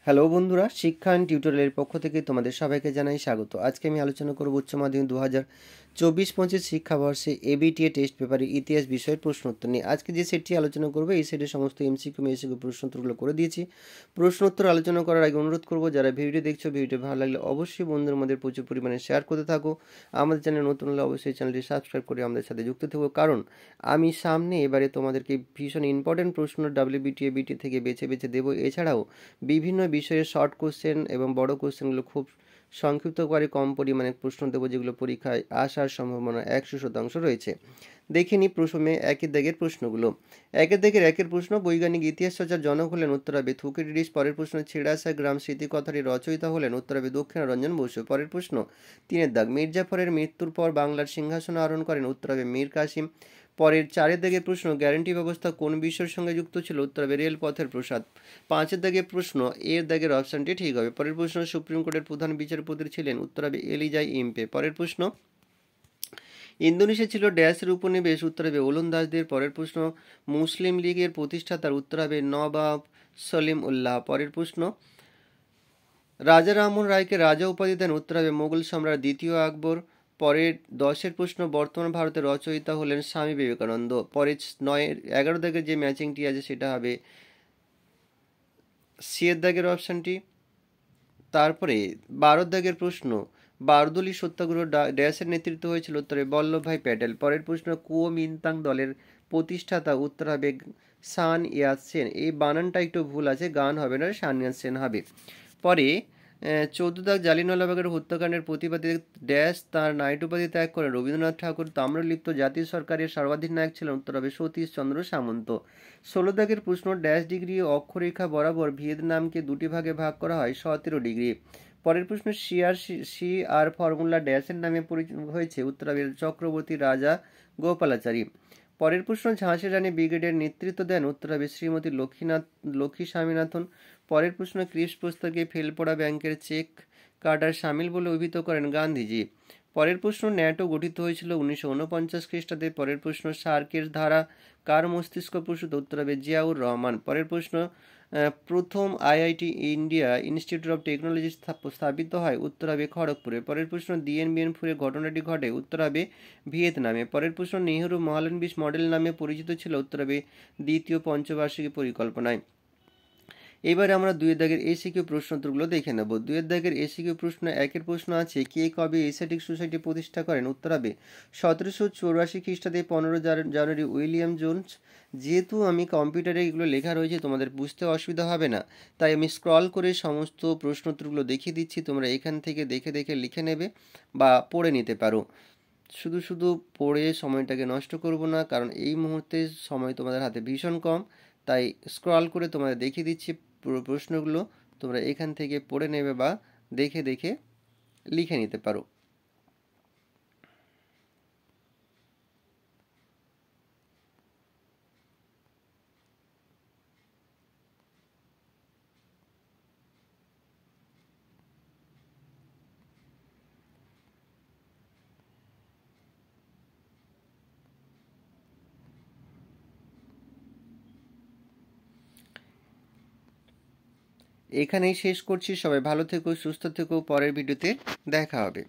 Hello বন্ধুরা, শিক্ষা and টিউটোরিয়ালের পক্ষ থেকে তোমাদের সবাইকে জানাই স্বাগত। আজকে আমি আলোচনা করব উচ্চ মাধ্যমিক 2024-25 শিক্ষাবর্ষে এবিটিএ টেস্ট পেপারের ইতিহাস বিষয়ের প্রশ্নোত্তর নিয়ে। আজকে যে সেটটি আলোচনা করবো এই সেটের সমস্ত এমসিকিউ মেসিকিউ প্রশ্নোত্তরগুলো করে দিয়েছি। প্রশ্নোত্তর আলোচনা করার আগে অনুরোধ করবো, যারা ভিডিও দেখছো, ভিডিও ভালো লাগলে অবশ্যই বন্ধুদের মধ্যে প্রচুর পরিমাণে শেয়ার করতে থাকো। আমাদের চ্যানেল নতুন হলে অবশ্যই চ্যানেলটি সাবস্ক্রাইব করে আমাদের সাথে যুক্ত থাকো, কারণ আমি সামনে এবারে তোমাদেরকে ভীষণ ইম্পর্টেন্ট প্রশ্ন ডাব্লিউবিটিএ বিটি থেকে বেছে বেছে দেবো। এছাড়াও বিভিন্ন বিষয়ের শর্ট কোশ্চেন এবং বড় কোশ্চেনগুলো খুব সংক্ষিপ্ত করে কম পরিমাণে প্রশ্ন দেবো, যেগুলো পরীক্ষায় আসার সম্ভাবনা 100% রয়েছে। দেখে নিই প্রথমে একের দাগের প্রশ্নগুলো। একের প্রশ্ন, বৈজ্ঞানিক ইতিহাস চর্চার জনক হলেন? উত্তর হবে থুকিডিডিস। পরের প্রশ্ন, ছেড়াসা গ্রাম স্মৃতিকথাটি রচয়িতা হলেন? উত্তর হবে দক্ষিণারঞ্জন বসু। পরের প্রশ্ন, তিনের দাগ, মির্জাফরের মৃত্যুর পর বাংলার সিংহাসন আরোহণ করেন? উত্তর হবে মীর কাসিম। পরের চারের দাগের প্রশ্ন, গ্যারান্টি ব্যবস্থা কোন বিশ্বের সঙ্গে যুক্ত ছিল? উত্তর হবে রেলপথের প্রসাদ। পাঁচের দাগের প্রশ্ন, এর দাগের অপশানটি ঠিক হবে। পরের প্রশ্ন, সুপ্রিম কোর্টের প্রধান বিচারপতি ছিলেন? উত্তর হবে এলিজাই ইম্পে। পরের প্রশ্ন, ইন্দোনেশিয়া ছিল ড্যাশের উপনিবেশ? উত্তর হবে ওলন্দাজদের। পরের প্রশ্ন, মুসলিম লীগের প্রতিষ্ঠাতার? উত্তর হবে নবাব সলিম উল্লাহ। পরের প্রশ্ন, রাজা রামমোহন রায়কে রাজা উপাধি দেন? উত্তর হবে মোগল সম্রাট দ্বিতীয় আকবর। পরের 10এর প্রশ্ন, বর্তমান ভারতের রচয়িতা হলেন স্বামী বিবেকানন্দ। পরের 11 দাগের যে ম্যাচিংটি আছে সেটা হবে সিয়ের দাগের অপশানটি। তারপরে 12 দাগের প্রশ্ন, বারদলি সত্যাগ্রহ ড্যাশের নেতৃত্ব হয়েছিল? উত্তরে বল্লভভাই প্যাটেল। পরের প্রশ্ন, কুওমিন্তাং দলের প্রতিষ্ঠাতা? উত্তর হবে সান ইয়াত সেন। এই বানানটা একটু ভুল আছে, গান হবে না, সান ইয়াত সেন হবে। পরে 14 দাগ, জালিয়ানওয়ালাবাগের হত্যাকাণ্ডের প্রতিবাদে ড্যাশ তার নাইট উপাধি ত্যাগ করেন? রবীন্দ্রনাথ ঠাকুর। তাম্রলিপ্ত জাতীয় সরকারের সর্বাধিক নায়ক ছিলেন? উত্তর হবে সতীশচন্দ্র সামন্ত। 16 দাগের প্রশ্ন, ড্যাশ ডিগ্রি অক্ষরেখা বরাবর ভিয়েতনামকে দুটি ভাগে ভাগ করা হয়? 17 ডিগ্রি। পরের প্রশ্ন, সি আর ফর্মুলা ড্যাশের নামে হয়েছে? উত্তর হবে চক্রবর্তী রাজা গোপালাচারী। পরের প্রশ্ন, ঝাঁসির রানী ব্রিগেডের নেতৃত্ব দেন? উত্তর হবে শ্রীমতী লক্ষ্মী স্বামীনাথন। পরের প্রশ্ন, ক্রিপ্স প্রস্তাবকে ফেলপোড়া ব্যাংকের চেক কাটার সামিল বলে অভিহিত করেন গান্ধীজি। পরের প্রশ্ন, ন্যাটো গঠিত হয়েছিল 1949 খ্রিস্টাব্দে। পরের প্রশ্ন, সার্কের ধারা কার মস্তিষ্ক প্রসূত? উত্তর হবে জিয়াউর রহমান। পরের প্রশ্ন, প্রথম IIT India institute of technology স্থাপিত হয়? উত্তর হবে খড়গপুরে। পরের প্রশ্ন, দিয়েন বিয়ানফুরের ঘটনাটি ঘটে? উত্তর হবে ভিয়েতনামে। পরের প্রশ্ন, নেহেরু মহালনবিশ মডেল নামে পরিচিত ছিল? উত্তর হবে দ্বিতীয় পঞ্চবার্ষিকী পরিকল্পনায়। এবারে আমরা 2 দাগের এসিকিউ প্রশ্নোত্তরগুলো দেখে নেব। 2 দাগের এসিকিউ প্রশ্ন, একের প্রশ্ন আছে, কে কবে এশিয়াটিক সোসাইটি প্রতিষ্ঠা করেন? উত্তর হবে 1784 খ্রিস্টাব্দে 15 জানুয়ারি উইলিয়াম জোন্স। যেহেতু আমি কম্পিউটারে এগুলো লেখা রয়েছে, তোমাদের বুঝতে অসুবিধা হবে না, তাই আমি স্ক্রল করে সমস্ত প্রশ্নোত্তরগুলো দেখিয়ে দিচ্ছি। তোমরা এখান থেকে দেখে দেখে লিখে নেবে বা পড়ে নিতে পারো। শুধু শুধু পড়ে সময়টাকে নষ্ট করব না, কারণ এই মুহূর্তে সময় তোমাদের হাতে ভীষণ কম, তাই স্ক্রল করে তোমাদের দেখিয়ে দিচ্ছি পুরো প্রশ্নগুলো। তোমরা এখান থেকে পড়ে নেবে বা দেখে দেখে লিখে নিতে পারো। এখানেই শেষ করছি। সবাই ভালো থেকো, সুস্থ থেকো। পরের ভিডিওতে দেখা হবে।